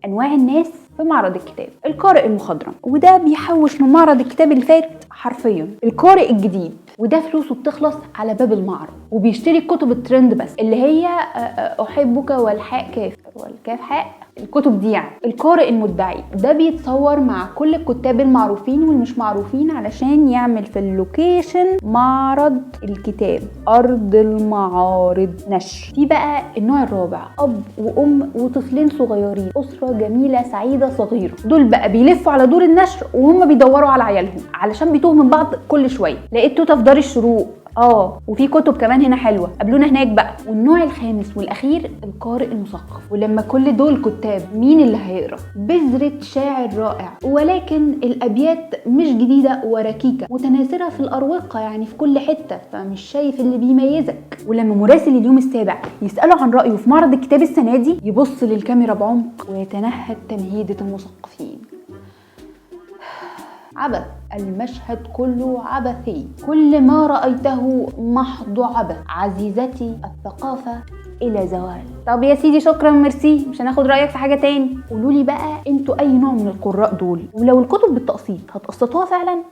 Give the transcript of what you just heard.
انواع الناس في معرض الكتاب. القارئ المخضرم، وده بيحوش من معرض الكتاب اللي فات حرفيا. القارئ الجديد، وده فلوسه بتخلص على باب المعرض وبيشتري الكتب الترند بس، اللي هي احبك والحاء كافر والكاف حاء، الكتب دي يعني. القارئ المدعي، ده بيتصور مع كل الكتاب المعروفين والمش معروفين علشان يعمل في اللوكيشن معرض الكتاب، ارض المعارض نشر. في بقى النوع الرابع، اب وام وطفلين صغيرين، اسره جميله سعيده صغيره. دول بقى بيلفوا على دور النشر وهم بيدوروا على عيالهم علشان بيتوه من بعض كل شويه. لقيت توته في دار الشروق، وفي كتب كمان هنا حلوه، قابلونا هناك بقى. والنوع الخامس والاخير، القارئ المثقف. ولما كل دول كتاب، مين اللي هيقرا؟ بذرة شاعر رائع، ولكن الابيات مش جديده وركيكه، متناثره في الاروقه يعني في كل حته، فمش شايف اللي بيميزك. ولما مراسل اليوم السابع يساله عن رايه في معرض الكتاب السنه دي، يبص للكاميرا بعمق ويتنهد تنهيده المثقفين. عبث، المشهد كله عبثي، كل ما رأيته محض عبث. عزيزتي، الثقافة إلى زوال. طب يا سيدي شكرا ميرسي، مش هناخد رأيك في حاجة تاني. قولولي بقى انتوا أي نوع من القراء دول، ولو الكتب بالتقسيط هتقسطوها فعلا؟